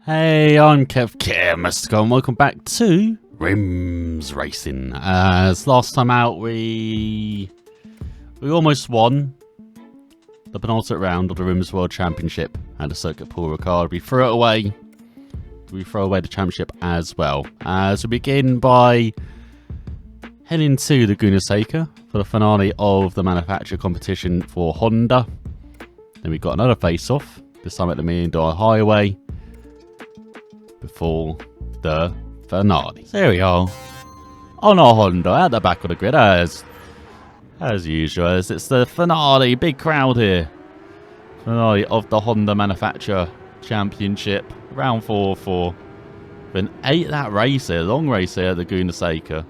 Hey, I'm Kev Mystical and welcome back to RiMS Racing. As last time out we almost won the penultimate round of the RiMSworld Championship at the Circuit Paul Ricard. We threw it away. We throw away the championship as well. So we begin by heading to the Gunasaka for the finale of the manufacturer competition for Honda. Then we got another face-off, this time at the $1 Million Highway, before the finale. So here we are on our Honda at the back of the grid as usual, as it's the finale. Big crowd here. Finale of the Honda Manufacturer Championship, round 4 been 8-lap race here, long race here at the Gunasaka.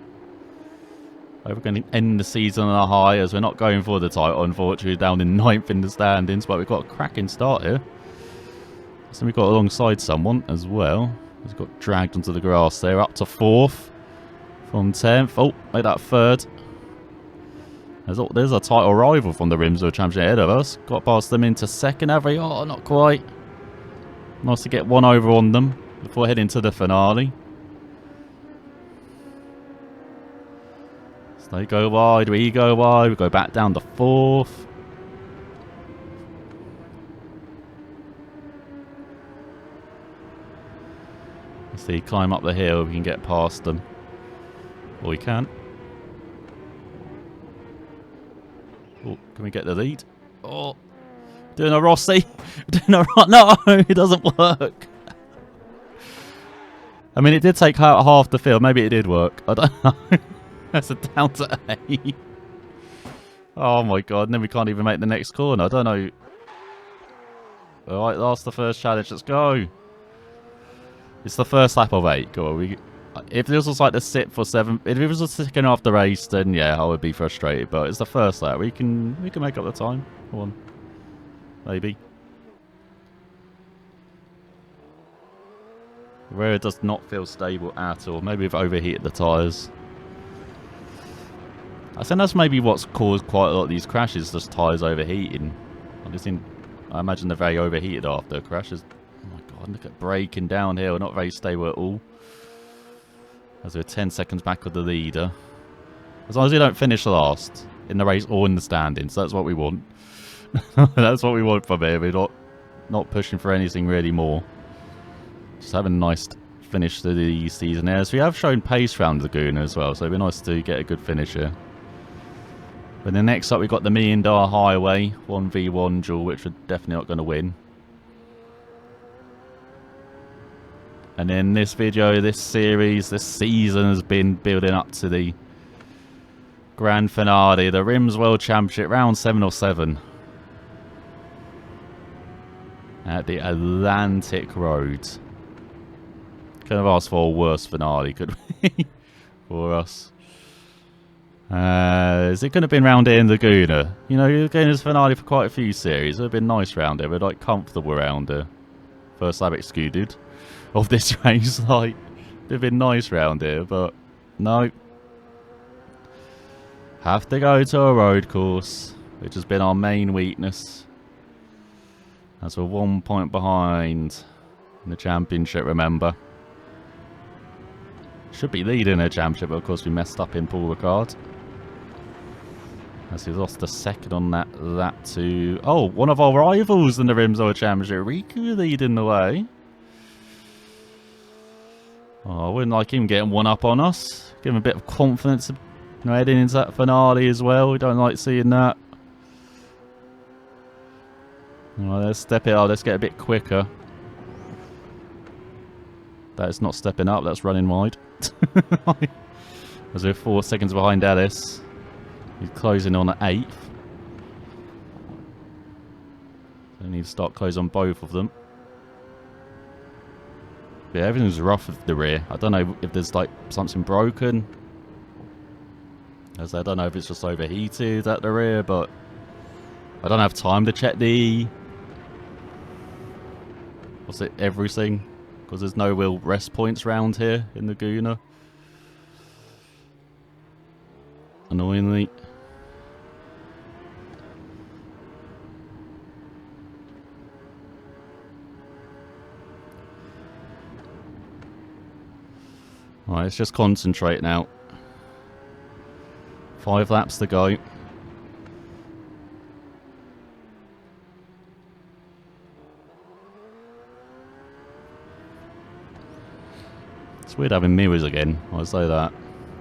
We're going to end the season on a high as we're not going for the title, unfortunately, down in 9th in the standings, but we've got a cracking start here. So we've got alongside someone as well. He's got dragged onto the grass there, up to 4th from 10th. Oh, made that 3rd. There's a title rival from the RiMSworld Championship ahead of us. Got past them into 2nd, have we? Oh, not quite. Nice to get one over on them before heading to the finale. So they go wide, we go wide, we go back down to 4th. Let's see, climb up the hill, we can get past them. Or we can. Oh, can we get the lead? Oh, doing a Rossi. Doing a no, it doesn't work. I mean, it did take out half the field. Maybe it did work. I don't know. That's a down to 8. Oh my god, and then we can't even make the next corner. I don't know. Alright, that's the first challenge. Let's go. It's the first lap of 8. Go on. If this was like the 6th or 7th, if it was the second half the race, then yeah, I would be frustrated. But it's the first lap. We can make up the time. Come on. Maybe. Where it does not feel stable at all. Maybe we've overheated the tyres. I think that's maybe what's caused quite a lot of these crashes, just tyres overheating. I imagine they're very overheated after crashes. Oh my god, look at braking down here. We're not very stable at all. As we're 10 seconds back of the leader. As long as we don't finish last in the race or in the standings, that's what we want. That's what we want from here. We're not pushing for anything really more. Just having a nice finish to the season here. So we have shown pace around Laguna as well, so it'd be nice to get a good finish here. But then next up we've got the $1 Million Highway 1v1 duel, which we're definitely not going to win. And then this video, this series, this season has been building up to the grand finale, the RiMSworld Championship, round 7 of 7. At the Atlantic Road. Couldn't have asked for a worse finale, could we? For us. Is it going to be round here in Laguna? You know, Laguna's finale for quite a few series. It would have been nice round here. We're like comfortable around here. First lap excluded of this race. Like, it would have been nice round here, but no. Have to go to a road course, which has been our main weakness. As we're 1 point behind in the championship, remember. Should be leading the championship, but of course we messed up in Paul Ricard. As we lost a second on that lap to... Oh, one of our rivals in the RiMSworld Championship. Riku leading the way. Oh, I wouldn't like him getting one up on us. Give him a bit of confidence, you know, heading into that finale as well. We don't like seeing that. Well, let's step it up. Let's get a bit quicker. That's not stepping up. That's running wide. As we're 4 seconds behind Alice. He's closing on at 8th. So we need to start close on both of them. But yeah, everything's rough at the rear. I don't know if there's like something broken. As I don't know if it's just overheated at the rear, but I don't have time to check the... What's it? Everything. Because there's no real rest points round here in Laguna. Annoyingly. Right, let's just concentrate now. 5 laps to go. It's weird having mirrors again, I'll say that.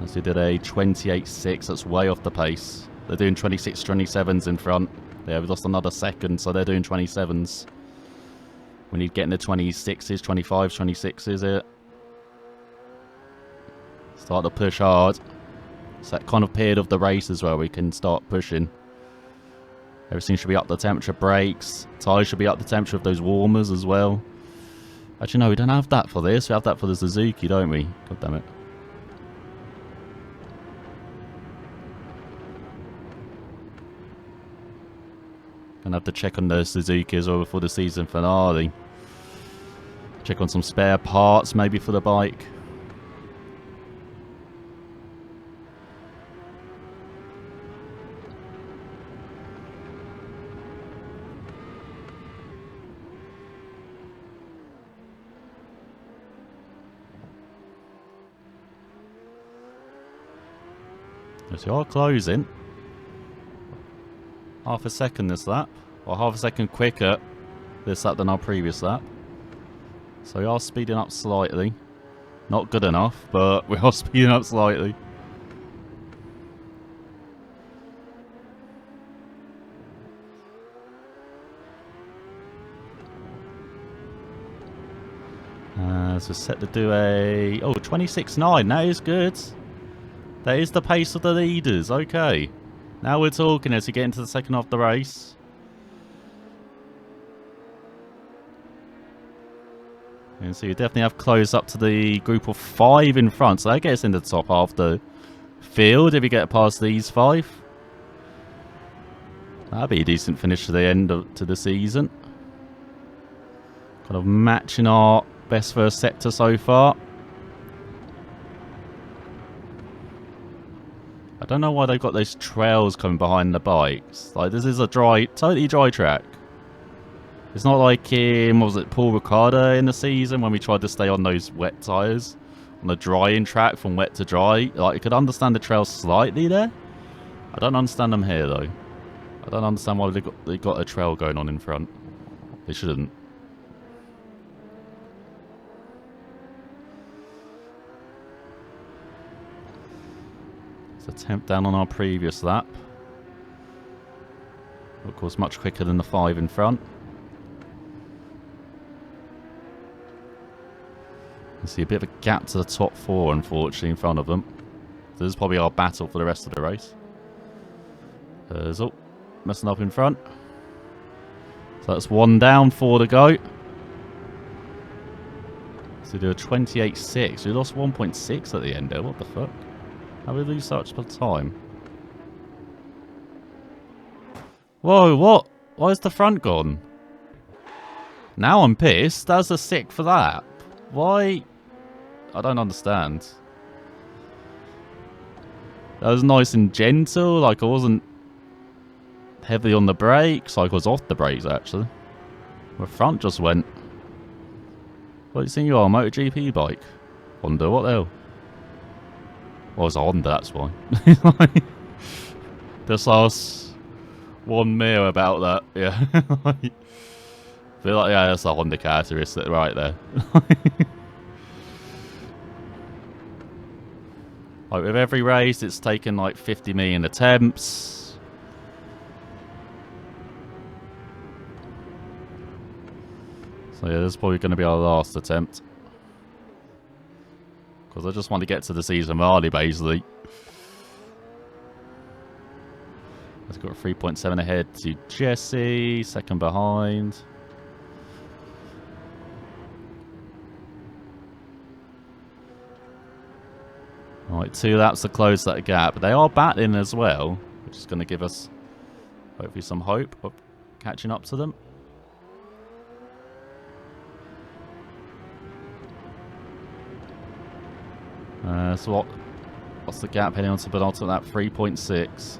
As they did a 28.6, that's way off the pace. They're doing 26, 27s in front. Yeah, we've lost another second, so they're doing 27s. We need getting the 26s, 25s, 26s here. Start to push hard. It's that kind of period of the race as well we can start pushing. Everything should be up to temperature, brakes. Tyres should be up to temperature of those warmers as well. Actually, no, we don't have that for this. We have that for the Suzuki, don't we? God damn it. Gonna have to check on the Suzuki as well before the season finale. Check on some spare parts maybe for the bike. Yes, we are closing. Half a second this lap, or half a second quicker this lap than our previous lap. So we are speeding up slightly. Not good enough, but we are speeding up slightly. So set to do a... Oh, 26.9, that is good. That is the pace of the leaders, okay. Now we're talking as we get into the second half of the race. And so you definitely have close up to the group of 5 in front. So that gets in the top half of the field if you get past these 5. That'd be a decent finish to the end to the season. Kind of matching our best first sector so far. I don't know why they've got those trails coming behind the bikes. Like, this is a totally dry track. It's not like what was it, Paul Ricciardo in the season when we tried to stay on those wet tyres. On the drying track from wet to dry. Like, I could understand the trails slightly there. I don't understand them here, though. I don't understand why they got a trail going on in front. They shouldn't. It's a temp down on our previous lap. Of course, much quicker than the 5 in front. You see a bit of a gap to the top 4, unfortunately, in front of them. This is probably our battle for the rest of the race. Messing up in front. So that's 1 down, 4 to go. So we do a 28.6. We lost 1.6 at the end there. What the fuck? How did we lose such time? Whoa, what? Why is the front gone? Now I'm pissed. That's a sick for that. Why? I don't understand. That was nice and gentle. Like, I wasn't heavy on the brakes. Like, I was off the brakes, actually. My front just went. What do you think you are? A MotoGP bike? Honda, what the hell? Well, it's a Honda, that's why. Just last 1 mil about that, yeah. Feel like, yeah, that's a Honda characteristic right there. Like, with every race, it's taken like 50 million attempts. So yeah, this is probably going to be our last attempt. Because I just want to get to the season early, basically. Let's got 3.7 ahead to Jesse, second behind. Alright, 2 laps to close that gap. They are battling as well, which is going to give us hopefully some hope of catching up to them. So what's the gap heading on to penultimate lap? 3.6.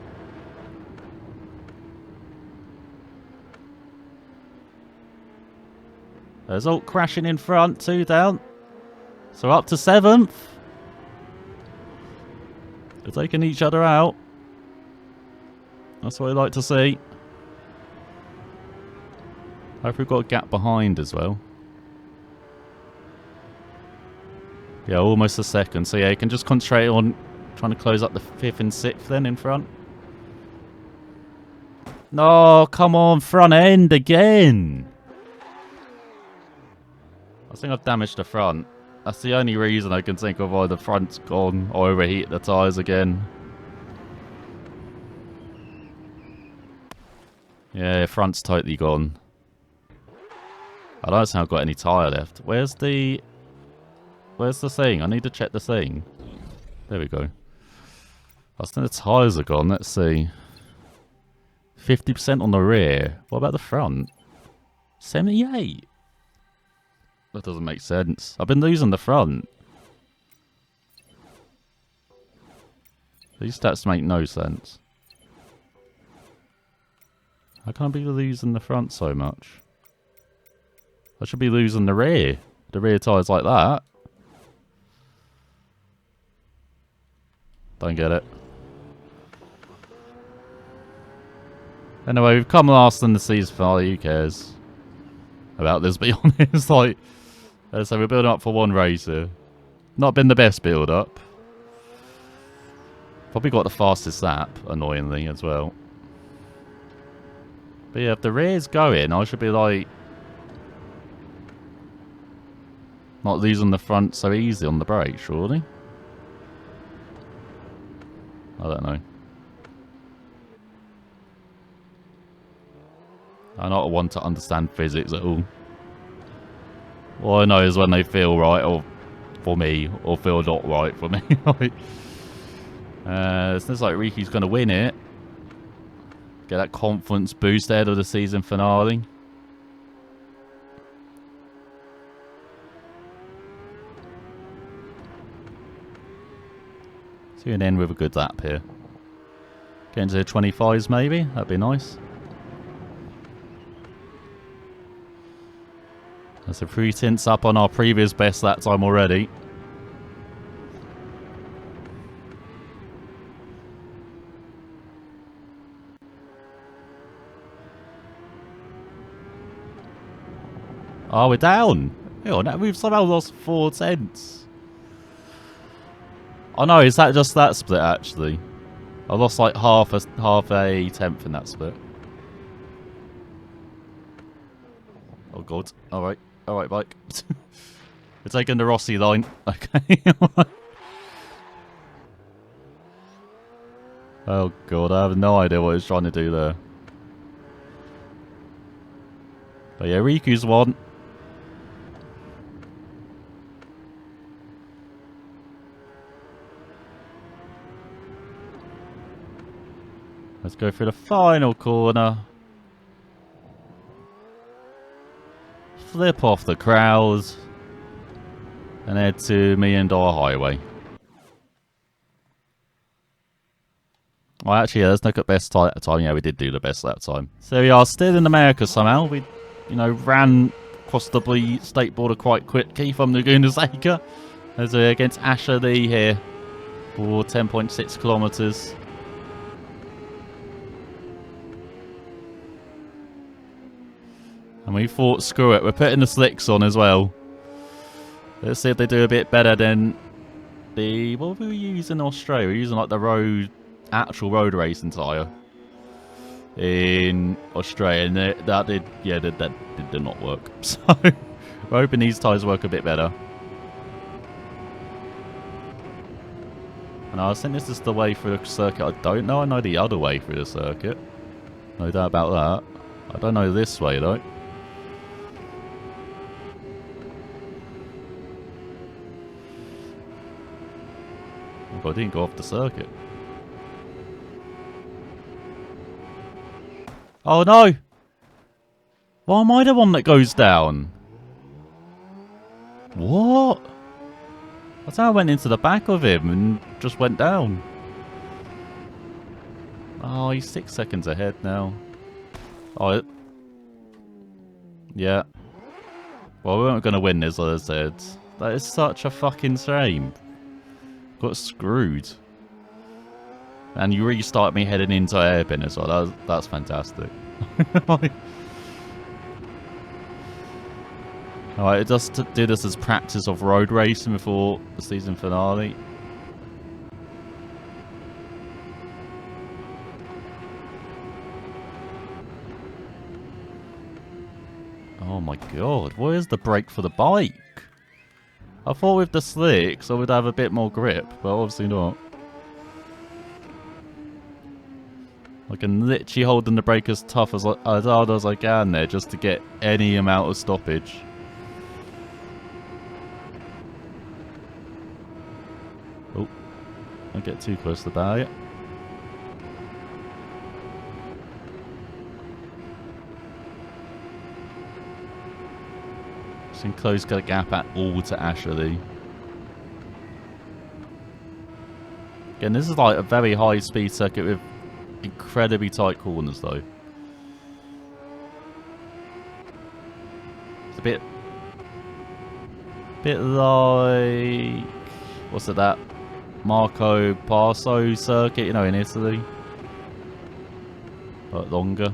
There's Alt crashing in front, 2 down. So up to 7th. They're taking each other out. That's what I like to see. Hope we've got a gap behind as well. Yeah, almost a second. So yeah, you can just concentrate on trying to close up the 5th and 6th then in front. No, come on, front end again. I think I've damaged the front. That's the only reason I can think of why the front's gone or overheat the tyres again. Yeah, front's totally gone. I don't think I've got any tyre left. Where's the thing? I need to check the thing. There we go. I think the tyres are gone. Let's see. 50% on the rear. What about the front? 78? That doesn't make sense. I've been losing the front. These stats make no sense. How can I be losing the front so much? I should be losing the rear. The rear tyres like that. Don't get it. Anyway, we've come last in the season finale. Who cares about this, be honest? Like, so we're building up for one race here. Not been the best build up. Probably got the fastest lap, annoyingly, as well. But yeah, if the rear's going, I should be like not losing the front so easy on the brake, surely? I don't know. I'm not one to understand physics at all. All I know is when they feel right or for me, or feel not right for me. It looks like Riki's going to win it. Get that confidence boost ahead of the season finale. So you can end with a good lap here. Get into the 25s maybe, that'd be nice. That's a 3 tenths up on our previous best lap time already. Oh, we're down. Hang on, we've somehow lost 4 tenths. Oh no, is that just that split actually? I lost like half a tenth in that split. Oh god. Alright. Alright, bike. We're taking the Rossi line. Okay. Oh god, I have no idea what he's trying to do there. But yeah, Riku's won. Let's go through the final corner. Flip off the crowds. And head to $1 Million Highway. Well, actually, yeah, let's look at best time. Yeah, we did do the best lap time. So we are still in America somehow. We, you know, ran across the state border quite quickly from Laguna Seca. As we're against Asher Lee here for 10.6 kilometers. And we thought, screw it, we're putting the slicks on as well. Let's see if they do a bit better than the... What were we using in Australia? We were using like the actual road racing tyre in Australia. And that did not work. So, we're hoping these tyres work a bit better. And I think this is the way through the circuit. I don't know. I know the other way through the circuit. No doubt about that. I don't know this way though. I didn't go off the circuit. Oh no! Why am I the one that goes down? What? I thought I went into the back of him and just went down. Oh, he's 6 seconds ahead now. Oh, yeah. Well, we weren't going to win this, as I said. That is such a fucking shame. Got screwed. And you restart me heading into hairpin as well. That's fantastic. Alright, just to do this as practice of road racing before the season finale. Oh my god, what is the brake for the bike? I thought with the slicks I would have a bit more grip, but obviously not. I can literally hold the brake as tough as hard as I can there just to get any amount of stoppage. Oh, I get too close to the barrier. Just in close got a gap at all to Ashley. Again, this is like a very high speed circuit with incredibly tight corners though. It's a bit like, what's it, that Marco Passo circuit, you know, in Italy, but longer.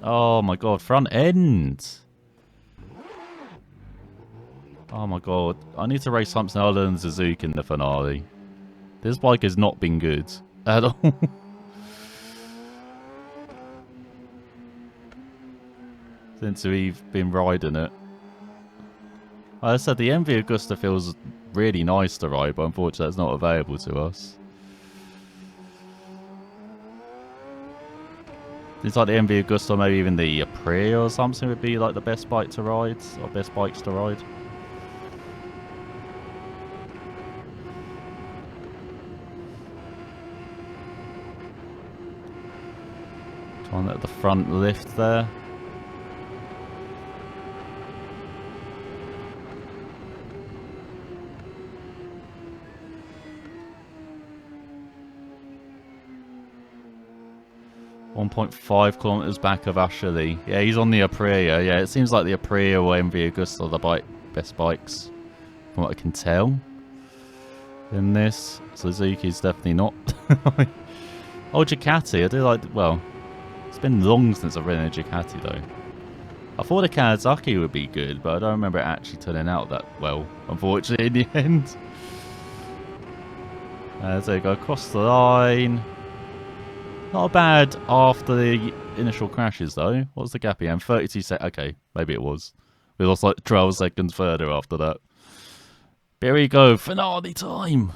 Oh my god, front end. Oh my god, I need to race something other than Suzuki in the finale. This bike has not been good at all. Since we've been riding it. Like I said, the MV Agusta feels really nice to ride, but unfortunately it's not available to us. It's like the MV Agusta, or maybe even the Aprilia or something would be like the best bike to ride, or best bikes to ride. Trying to let the front lift there. .5 kilometers back of Ashley. Yeah, he's on the Aprilia. Yeah, it seems like the Aprilia or MV Agusta are the best bikes, from what I can tell. In this, Suzuki's definitely not. Oh, Ducati. I do like. Well, it's been long since I've ridden a Ducati though. I thought a Kawasaki would be good, but I don't remember it actually turning out that well, unfortunately, in the end. There you go, across the line. Not bad after the initial crashes, though. What was the gap again? 32 seconds. Okay, maybe it was. We lost like 12 seconds further after that. Here we go, finale time.